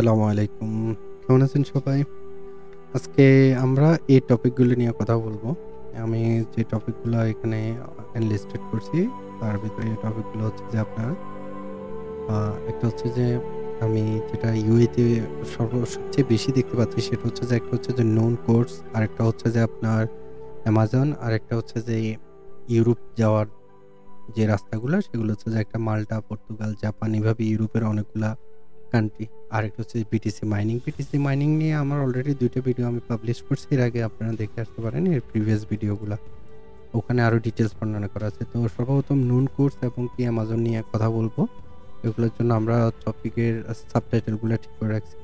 আসসালামু আলাইকুম। কেমন আছেন সবাই? আজকে আমরা এই টপিকগুলো নিয়ে কথা বলবো। আমি যে টপিকগুলো এখানে এনলিস্টেড করছি, তার ভিতরে এই টপিকগুলো হচ্ছে যে আপনার আ একটা হচ্ছে যে আমি যেটা UAE তে সবচেয়ে বেশি দেখতে পাচ্ছি সেটা হচ্ছে যে একটা হচ্ছে যে নোন কোর্স, আরেকটা হচ্ছে যে আপনার অ্যামাজন, আরেকটা হচ্ছে যে ইউরোপ যাওয়ার যে রাস্তাগুলা সেগুলো হচ্ছে যে একটা মাল্টা, পর্তুগাল, জাপান এভাবে ইউরোপের অনেকগুলা কান্ট্রি। আরেকটা হচ্ছে বিটিসি মাইনিং। বিটিসি মাইনিং নিয়ে আমার অলরেডি ২ টা ভিডিও আমি পাবলিশ করছি। এর আগে আপনারা দেখে আসতে পারেন এর প্রিভিয়াস ভিডিওগুলা। ওখানে আরো ডিটেইলস বর্ণনা করা আছে। তো সর্বপ্রথম নুন কোর্স এবং কি অ্যামাজন নিয়ে কথা বলবো। এগুলোর জন্য আমরা টপিকের সাবটাইটেল গুলা ঠিক করে রাখছি।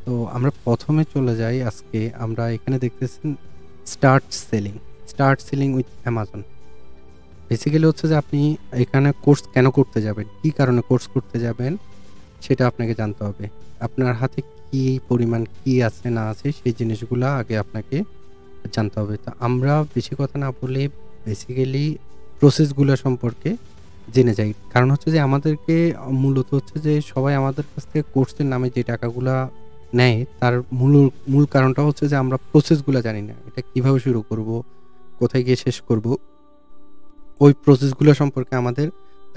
তো আমরা প্রথমে চলে যাই আজকে আমরা এখানে দেখতেছেন start selling. Start selling with Amazon. Basically হচ্ছে যে আপনি এখানে কোর্স কেন করতে যাবেন? কি কারণে কোর্স করতে যাবেন? সেটা আপনাকে জানতে হবে। আপনার হাতে কি পরিমাণ কি আছে না আছে সেই জিনিসগুলা আগে আপনাকে জানতে হবে। তো আমরা বেশি কথা না বলে বেসিক্যালি প্রসেসগুলা সম্পর্কে জেনে যাই। কারণ হচ্ছে যে আমাদেরকে মূলত হচ্ছে যে সবাই আমাদের কাছ থেকে কোর্সের নামে যে টাকাগুলা নেয় তার মূল কারণটা হচ্ছে যে আমরা প্রসেসগুলা জানি না। এটা কিভাবে শুরু করব, কোথায় গিয়ে শেষ করব, ওই প্রসেসগুলো সম্পর্কে আমাদের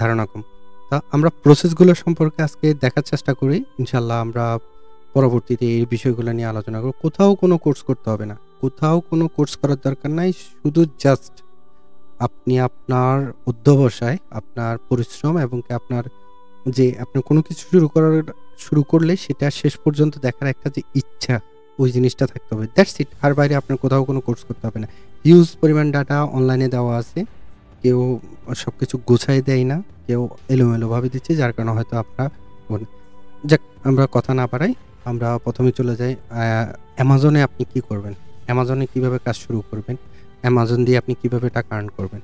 ধারণা কম। তা আমরা প্রসেসগুলো সম্পর্কে আজকে দেখার চেষ্টা করি। ইনশাআল্লাহ আমরা পরবর্তীতে এই বিষয়গুলো নিয়ে আলোচনা করব। কোথাও কোনো কোর্স করতে হবে না। কোথাও কোনো কোর্স করার দরকার নাই। শুধু জাস্ট আপনি আপনার অধ্যবসায়, আপনার পরিশ্রম এবং কি আপনার যে আপনি কোনো কিছু শুরু করলে সেটা শেষ পর্যন্ত দেখার একটা যে ইচ্ছা, ওই জিনিসটা থাকতে হবে। That's it. আর বাইরে আপনার কোথাও কোনো কোর্স করতে হবে না। হিউজ পরিমাণ ডাটা অনলাইনে দেওয়া আছে। কেউ সবকিছু গুছায় দেয় না, কেউ এলোমেলোভাবে দিচ্ছে যার কারণে হয়তো আপনার যাক আমরা কথা না বাড়াই, আমরা প্রথমে চলে যাই অ্যামাজনে আপনি কি করবেন? অ্যামাজনে কিভাবে কাজ শুরু করবেন? অ্যামাজন দিয়ে আপনি কিভাবে টাকা আর্ন করবেন?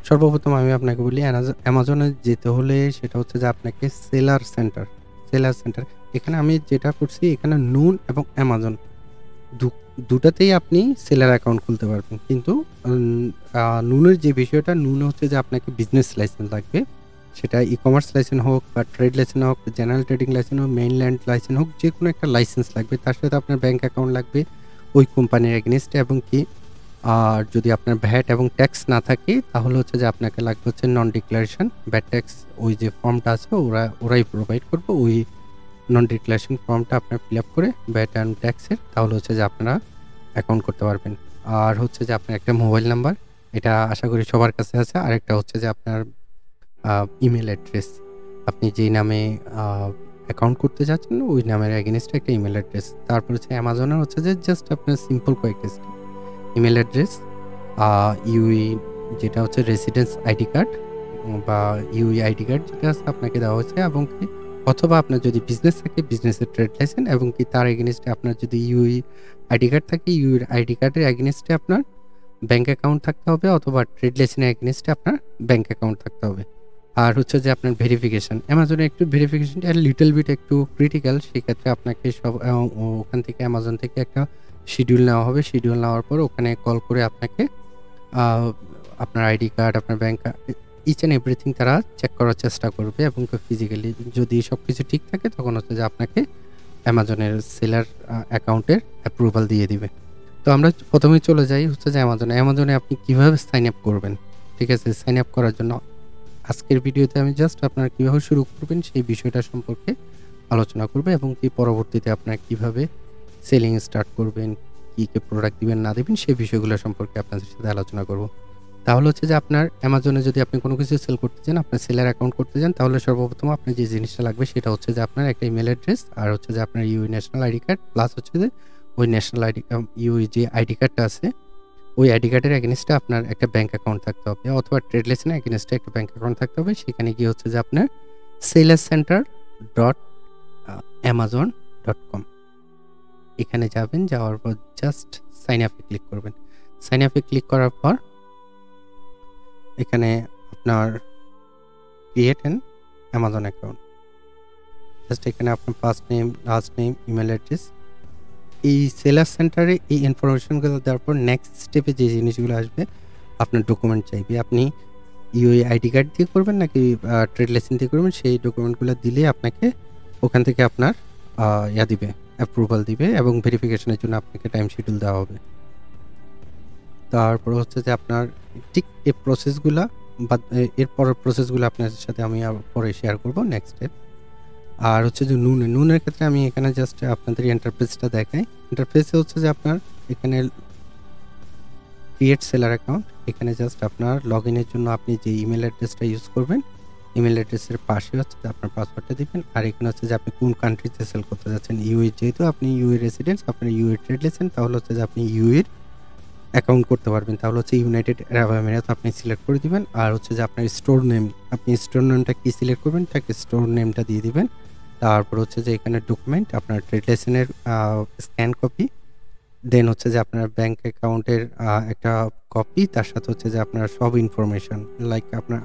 সর্বপ্রথম আমি আপনাকে বলি অ্যামাজনে যেতে হলে সেটা হচ্ছে যে আপনাকে সেলার সেন্টার এখানে আমি যেটা করছি এখানে নুন এবং অ্যামাজন দুটাতেই আপনি সেলার অ্যাকাউন্ট খুলতে পারবেন। কিন্তু নুনের যে বিষয়টা, নুন হচ্ছে যে আপনাকে বিজনেস লাইসেন্স লাগবে। সেটা ই-কমার্স লাইসেন্স হোক বা ট্রেড লাইসেন্স হোক, জেনারেল ট্রেডিং লাইসেন্স হোক, মেইনল্যান্ড লাইসেন্স হোক, যেকোনো একটা লাইসেন্স লাগবে। তার সাথে আপনার ব্যাংক অ্যাকাউন্ট লাগবে ওই কোম্পানির এগেইনস্টে এবং কি আর যদি আপনার ভ্যাট এবং ট্যাক্স না থাকে তাহলে হচ্ছে যে আপনাকে লাগবে হচ্ছে নন ডিক্লারেশন ভ্যাট ট্যাক্স। ওই যে ফর্মটা আছে ওরাই প্রোভাইড করবে। ওই নন ডিক্লারেশন ফর্মটা আপনার ফিল আপ করে ভ্যাট অ্যান্ড ট্যাক্সের তাহলে হচ্ছে যে আপনারা অ্যাকাউন্ট করতে পারবেন। আর হচ্ছে যে আপনার একটা মোবাইল নাম্বার, এটা আশা করি সবার কাছে আছে। আরেকটা হচ্ছে যে আপনার ইমেল অ্যাড্রেস, আপনি যেই নামে অ্যাকাউন্ট করতে যাচ্ছেন ওই নামের এগেইনস্টে একটা ইমেল অ্যাড্রেস। তারপর হচ্ছে অ্যামাজনের হচ্ছে যে জাস্ট আপনার সিম্পল কয়েকটা স্টেপ, ইমেল অ্যাড্রেস, ইউই যেটা হচ্ছে রেসিডেন্স আইডি কার্ড বা ইউই আইডি কার্ড যেটা আছে আপনাকে দেওয়া হচ্ছে এবং কি অথবা আপনার যদি বিজনেস থাকে বিজনেসের ট্রেড লাইসেন্স এবং কি তার এগেইনস্টে আপনার যদি ইউই আইডি কার্ড থাকে ইউই আইডি কার্ডের এগেইনস্টে আপনার ব্যাংক অ্যাকাউন্ট থাকতে হবে অথবা ট্রেড লাইসেন্সের এগেইনস্টে আপনার ব্যাংক অ্যাকাউন্ট থাকতে হবে। আর হচ্ছে যে আপনার ভেরিফিকেশন, অ্যামাজনে একটু ভেরিফিকেশনটা লিটল বিট একটু ক্রিটিক্যাল। সেক্ষেত্রে আপনাকে ওখান থেকে অ্যামাজন থেকে একটা শিডিউল নেওয়া হবে। শিডিউল নেওয়ার পর ওখানে কল করে আপনাকে আপনার আইডি কার্ড, আপনার ব্যাংক ইচ অ্যান্ড এভরিথিং তারা চেক করার চেষ্টা করবে এবং ফিজিক্যালি যদি সব কিছু ঠিক থাকে তখন হচ্ছে যে আপনাকে অ্যামাজনের সেলার অ্যাকাউন্টের অ্যাপ্রুভাল দিয়ে দিবে। তো আমরা প্রথমেই চলে যাই হচ্ছে যে অ্যামাজনে আপনি কীভাবে সাইন আপ করবেন। ঠিক আছে, সাইন আপ করার জন্য আজকের ভিডিওতে আমি জাস্ট আপনার কীভাবে শুরু করবেন সেই বিষয়টা সম্পর্কে আলোচনা করব এবং কি পরবর্তীতে আপনার কীভাবে সেলিং স্টার্ট করবেন, কী কী প্রোডাক্ট দিবেন না দিবেন সেই বিষয়গুলো সম্পর্কে আপনাদের সাথে আলোচনা করব। তাহলে হচ্ছে যে আপনার অ্যামাজনে যদি আপনি কোনো কিছু সেল করতে চান, আপনার সেলার অ্যাকাউন্ট করতে চান, তাহলে সর্বপ্রথম আপনার যে জিনিসটা লাগবে সেটা হচ্ছে যে আপনার একটা ইমেল অ্যাড্রেস আর হচ্ছে যে আপনার UE national ID card plus হচ্ছে যে ওই ন্যাশনাল ইউই যে আইডি কার্ডটা আছে ওই আইডি কার্ডের এগেইনস্টে আপনার একটা ব্যাংক অ্যাকাউন্ট থাকতে হবে অথবা ট্রেড লাইসেন্সের এগেইনস্টে একটা ব্যাংক অ্যাকাউন্ট থাকতে হবে। সেখানে গিয়ে হচ্ছে যে আপনার sellers.amazon.com এখানে যাবেন, যাওয়ার পর জাস্ট সাইন আপে ক্লিক করবেন। সাইন আপে ক্লিক করার পর এখানে আপনার create an Amazon account, just এখানে আপনার first name, last name, email address, এই সেলার সেন্টারে এই ইনফরমেশনগুলো দেওয়ার পর নেক্সট স্টেপে যে জিনিসগুলো আসবে আপনার ডকুমেন্ট চাইবে। আপনি ইউই আইডি কার্ড দিয়ে করবেন নাকি ট্রেড লাইসেন্স দিয়ে করবেন সেই ডকুমেন্টগুলো দিলে আপনাকে ওখান থেকে আপনার ইয়া দিবে, অ্যাপ্রুভাল দিবে এবং ভেরিফিকেশনের জন্য আপনাকে টাইম শিডিউল দেওয়া হবে। তারপর হচ্ছে যে আপনার ঠিক এই প্রসেসগুলা বা এর পরের প্রসেসগুলো আপনার সাথে আমি পরে শেয়ার করব নেক্সট স্টেপ। আর হচ্ছে যে নুনের ক্ষেত্রে আমি এখানে জাস্ট আপনাদের ইন্টারফেসটা দেখাই। ইন্টারফেসে হচ্ছে যে আপনার এখানে ক্রিয়েট সেলার অ্যাকাউন্ট, এখানে জাস্ট আপনার লগইনের জন্য আপনি যে ইমেল অ্যাড্রেসটা ইউজ করবেন, ইমেল অ্যাড্রেসের পাশে হচ্ছে যে আপনার পাসওয়ার্ডটা দিবেন। আর এখানে হচ্ছে যে আপনি কোন কান্ট্রিতে সেল করতে যাচ্ছেন। ইউএ যেহেতু আপনি ইউএ রেসিডেন্স, আপনার ইউএ ট্রেড লাইসেন্স, তাহলে হচ্ছে যে আপনি ইউএর অ্যাকাউন্ট করতে পারবেন। তাহলে হচ্ছে ইউনাইটেড আরব আমিরাত আপনি সিলেক্ট করে দিবেন। আর হচ্ছে যে আপনার স্টোর নেম, আপনি স্টোর নেমটা কি সিলেক্ট করবেন, তাকে স্টোর নেমটা দিয়ে দিবেন। তারপর হচ্ছে যে এখানে ডকুমেন্ট আপনার ট্রেড লাইসেন্সের স্ক্যান কপি, দেন হচ্ছে যে আপনার ব্যাংক অ্যাকাউন্টের একটা কপি, তার সাথে হচ্ছে যে আপনার সব ইনফরমেশন লাইক আপনার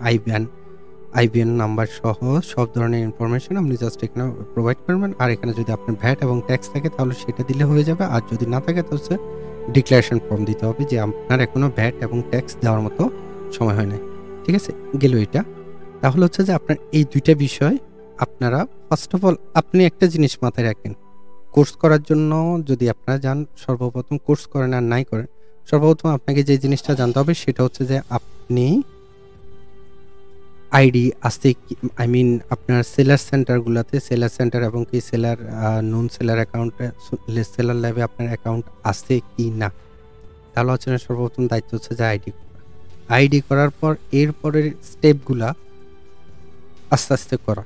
আইবিএন নাম্বার সহ সব ধরনের ইনফরমেশন আপনি জাস্ট এখানে প্রোভাইড করবেন। আর এখানে যদি আপনার ভ্যাট এবং ট্যাক্স থাকে তাহলে সেটা দিলে হয়ে যাবে। আর যদি না থাকে তো হচ্ছে ডিক্লারেশন ফর্ম দিতে হবে যে আপনার এখনো ভ্যাট এবং ট্যাক্স দেওয়ার মতো সময় হয় নাই। ঠিক আছে, গেল এটা। তাহলে হচ্ছে যে আপনার এই দুইটা বিষয় আপনারা ফার্স্ট অফ অল আপনি একটা জিনিস মাথায় রাখেন, কোর্স করার জন্য যদি আপনারা যান, সর্বপ্রথম কোর্স করেন আর নাই করেন, সর্বপ্রথম আপনাকে যে জিনিসটা জানতে হবে সেটা হচ্ছে যে আপনি আইডি আছে কি, আই মিন আপনার সেলার সেন্টারগুলোতে সেলার সেন্টার এবং কি সেলার নন সেলার অ্যাকাউন্টে সেলার ল্যাবে আপনার অ্যাকাউন্ট আছে কি না। তাহলে হচ্ছে সর্বপ্রথম দায়িত্ব হচ্ছে যে আইডি করার পর এরপরের স্টেপগুলা আস্তে আস্তে করা।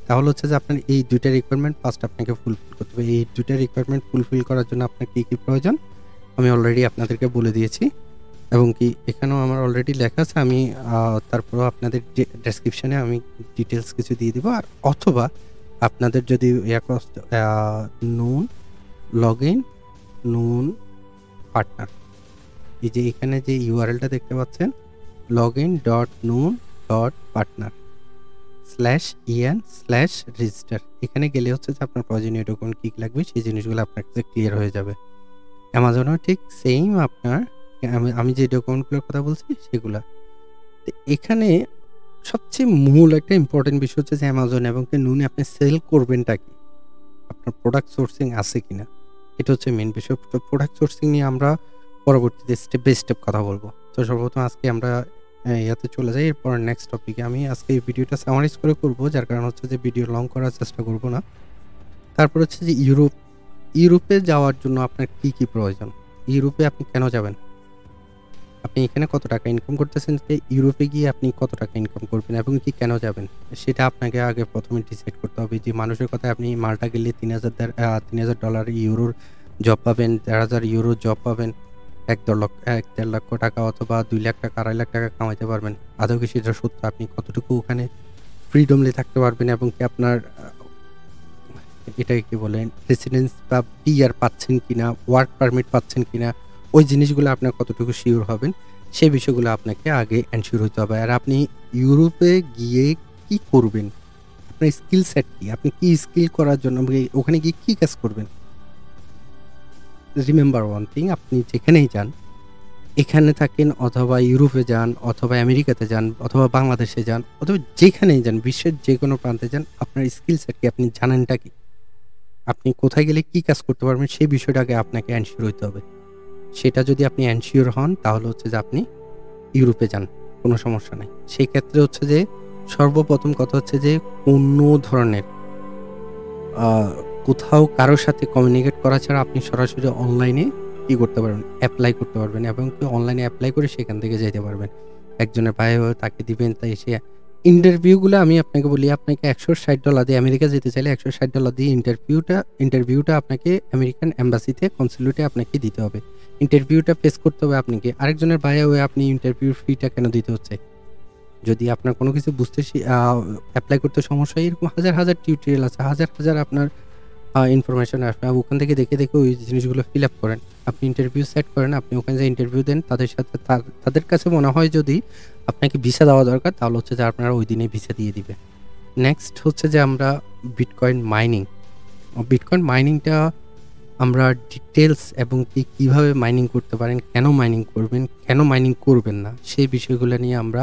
তাহলে হচ্ছে যে আপনার এই দুইটা রিকোয়ারমেন্ট ফার্স্ট আপনাকে ফুলফিল করতে হবে। এই দুইটা রিকোয়ারমেন্ট ফুলফিল করার জন্য আপনার কী কী প্রয়োজন আমি অলরেডি আপনাদেরকে বলে দিয়েছি, এবং কি এখানেও আমার অলরেডি লেখা আছে। আমি তারপরেও আপনাদের ডেসক্রিপশানে আমি ডিটেলস কিছু দিয়ে দিব। আর অথবা আপনাদের যদি নুন লগ ইন নুন পার্টনার, এই যে এখানে যে ইউআরএলটা দেখতে পাচ্ছেন login.nun.partner/en/register, এখানে গেলে হচ্ছে যে আপনার প্রয়োজনীয় ডকুমেন্ট কী লাগবে সেই জিনিসগুলো আপনার কাছে ক্লিয়ার হয়ে যাবে। অ্যামাজনও ঠিক সেম আপনার আমি যে ডকুমেন্টগুলোর কথা বলছি সেগুলা। তো এখানে সবচেয়ে মূল একটা ইম্পর্টেন্ট বিষয় হচ্ছে যে অ্যামাজন এবং নুনে আপনি সেল করবেনটা কি, আপনার প্রোডাক্ট সোর্সিং আছে কিনা, এটা হচ্ছে মেন বিষয়। তো প্রোডাক্ট সোর্সিং নিয়ে আমরা পরবর্তীতে স্টেপ বাই স্টেপ কথা বলবো। তো সর্বপ্রথম আজকে আমরা ইয়াতে চলে যাই, এরপর নেক্সট টপিকে। আমি আজকে এই ভিডিওটা সামারাইজ করে করবো, যার কারণ হচ্ছে যে ভিডিও লং করার চেষ্টা করব না। তারপর হচ্ছে যে ইউরোপে যাওয়ার জন্য আপনার কি কি প্রয়োজন, ইউরোপে আপনি কেন যাবেন, আপনি এখানে কত টাকা ইনকাম করতেছেন, যে ইউরোপে গিয়ে আপনি কত টাকা ইনকাম করবেন এবং কি কেন যাবেন, সেটা আপনাকে আগে প্রথমে ডিসাইড করতে হবে। যে মানুষের কথায় আপনি মাল্টা গেলে $3,000 ইউরোর জব পাবেন, 1,000 ইউরো জব পাবেন, 1.5 লক্ষ টাকা অথবা 2 লাখ টাকা 2.5 লাখ টাকা কামাইতে পারবেন। আদৌ কি সেটা সত্য? আপনি কতটুকু ওখানে ফ্রিডমলি থাকতে পারবেন এবং কি আপনার এটাকে কি বলেন রেসিডেন্স বা পিআর পাচ্ছেন কিনা, ওয়ার্ক পারমিট পাচ্ছেন কিনা, ওই জিনিসগুলো আপনার কতটুকু শিওর হবেন, সেই বিষয়গুলো আপনাকে আগে এনশিওর হতে হবে। আর আপনি ইউরোপে গিয়ে কি করবেন, আপনার স্কিল সেট কি, আপনি কি স্কিল করার জন্য ওখানে গিয়ে কি কাজ করবেন। রিমেম্বার ওয়ান থিং, আপনি যেখানেই যান, এখানে থাকেন অথবা ইউরোপে যান অথবা আমেরিকাতে যান অথবা বাংলাদেশে যান অথবা যেখানেই যান, বিশ্বের যে কোনো প্রান্তে যান, আপনার স্কিল সেট কি, আপনি জানেনটা কি, আপনি কোথায় গেলে কি কাজ করতে পারবেন সেই বিষয়টাকে আপনাকে এনশিওর হইতে হবে। সেটা যদি আপনি এনশিওর হন তাহলে হচ্ছে যে আপনি ইউরোপে যান, কোনো সমস্যা নাই। সেই ক্ষেত্রে হচ্ছে যে সর্বপ্রথম কথা হচ্ছে যে কোনো ধরনের কোথাও কারোর সাথে কমিউনিকেট করা ছাড়া আপনি সরাসরি অনলাইনে কি করতে পারবেন, অ্যাপ্লাই করতে পারবেন এবং কি অনলাইনে অ্যাপ্লাই করে সেখান থেকে যেতে পারবেন। একজনের পায়ে তাকে দিবেন, তাই সে ইন্টারভিউগুলো আমি আপনাকে বলি, আপনাকে $160 দিয়ে আমেরিকা যেতে চাইলে $160 দিয়ে ইন্টারভিউটা আপনাকে আমেরিকান এম্বাসিতে কনসুলেটে আপনাকে দিতে হবে। ইন্টারভিউটা ফেস করতে হবে আপনাকে। আরেকজনের বাইরে হয়ে আপনি ইন্টারভিউ ফিটা কেন দিতে হচ্ছে? যদি আপনার কোনো কিছু বুঝতে অ্যাপ্লাই করতে সমস্যা হয়, এরকম হাজার হাজার টিউটোরিয়াল আছে, হাজার হাজার আপনার ইনফরমেশন আসবে, ওখান থেকে দেখে দেখে ওই জিনিসগুলো ফিল আপ করেন। আপনি ইন্টারভিউ সেট করেন, আপনি ওখানে যে ইন্টারভিউ দেন, তাদের সাথে তাদের কাছে মনে হয় যদি আপনাকে ভিসা দেওয়া দরকার তাহলে হচ্ছে যে আপনারা ওই দিনে ভিসা দিয়ে দিবে। নেক্সট হচ্ছে যে আমরা বিটকয়েন মাইনিংটা আমরা ডিটেলস এবং কীভাবে মাইনিং করতে পারেন, কেন মাইনিং করবেন, কেন মাইনিং করবেন না, সেই বিষয়গুলো নিয়ে আমরা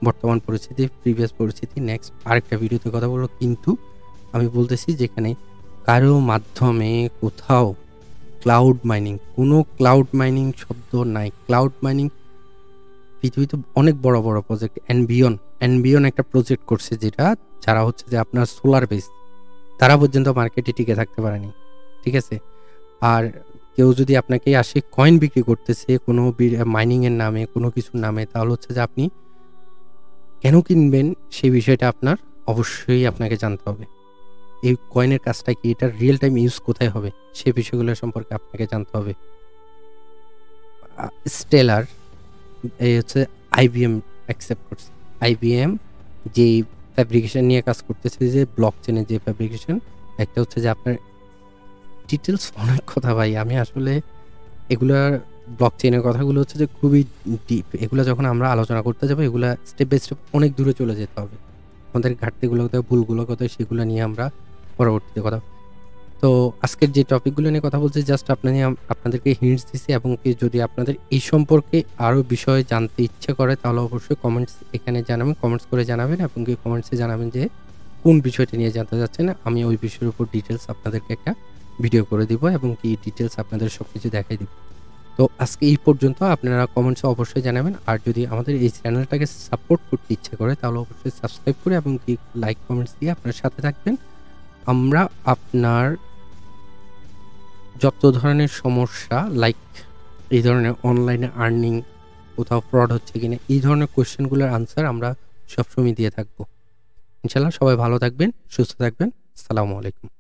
বর্তমান পরিস্থিতি, প্রিভিয়াস পরিস্থিতি নেক্সট আরেকটা ভিডিওতে কথা বলবো। কিন্তু আমি বলতেছি যেখানে কারো মাধ্যমে কোথাও ক্লাউড মাইনিং, কোনো ক্লাউড মাইনিং শব্দ নাই। ক্লাউড মাইনিং পৃথিবীতে অনেক বড় বড় প্রজেক্ট, অ্যানবিয়ন একটা প্রজেক্ট করছে, যেটা যারা হচ্ছে যে আপনার সোলার বেস, তারা পর্যন্ত মার্কেটে টিকে থাকতে পারেনি। ঠিক আছে? আর কেউ যদি আপনাকে আসে কয়েন বিক্রি করতেছে কোনো মাইনিংয়ের নামে, কোনো কিছুর নামে, তাহলে হচ্ছে যে আপনি কেন কিনবেন সেই বিষয়টা আপনার অবশ্যই আপনাকে জানতে হবে। এই কয়েনের কাজটা কি, এটার রিয়েল টাইম ইউজ কোথায় হবে, সে বিষয়গুলো সম্পর্কে আপনাকে জানতে হবে। স্টেলার এই হচ্ছে আইবিএম অ্যাকসেপ্ট করছে। আইবিএম যেই ফ্যাব্রিকেশন নিয়ে কাজ করতেছে, যে ব্লক চেনের যে ফ্যাব্রিকেশন, একটা হচ্ছে যে আপনার ডিটেলস অনেক কথা ভাই, আমি আসলে এগুলার ব্লক চেনের কথাগুলো হচ্ছে যে খুবই ডিপ। এগুলো যখন আমরা আলোচনা করতে যাবো, এগুলা স্টেপ বাই স্টেপ অনেক দূরে চলে যেতে হবে। আমাদের ঘাটতিগুলো কোথায়, ভুলগুলো কোথায়, সেগুলো নিয়ে আমরা পরবর্তীতে কথা। তো আজকের যে টপিকগুলো নিয়ে কথা বলছি, জাস্ট আপনাদেরকে হিন্টস দিছি, এবং কি যদি আপনাদের এই সম্পর্কে আরও বিষয় জানতে ইচ্ছে করে, তাহলে অবশ্যই কমেন্টস এখানে জানাবেন, কমেন্টস করে জানাবেন, এবং কি কমেন্টসে জানাবেন যে কোন বিষয়টি নিয়ে জানতে চাচ্ছেন। আমি ওই বিষয়ের উপর ডিটেলস আপনাদেরকে একটা ভিডিও করে দিব, এবং কি ডিটেলস আপনাদের সব কিছু দেখাই দিব। তো আজকে এই পর্যন্ত। আপনারা কমেন্টসে অবশ্যই জানাবেন, আর যদি আমাদের এই চ্যানেলটাকে সাপোর্ট করতে ইচ্ছে করে, তাহলে অবশ্যই সাবস্ক্রাইব করে এবং কি লাইক কমেন্টস দিয়ে আপনার সাথে থাকবেন। আমরা আপনার যত ধরনের সমস্যা, লাইক এই ধরনের অনলাইনে আর্নিং, কোথাও ফ্রড হচ্ছে কিনা, এই ধরনের কোয়েশ্চেনগুলোর আনসার আমরা সবসময় দিয়ে থাকবো। ইনশাল্লাহ সবাই ভালো থাকবেন, সুস্থ থাকবেন। আসসালামু আলাইকুম।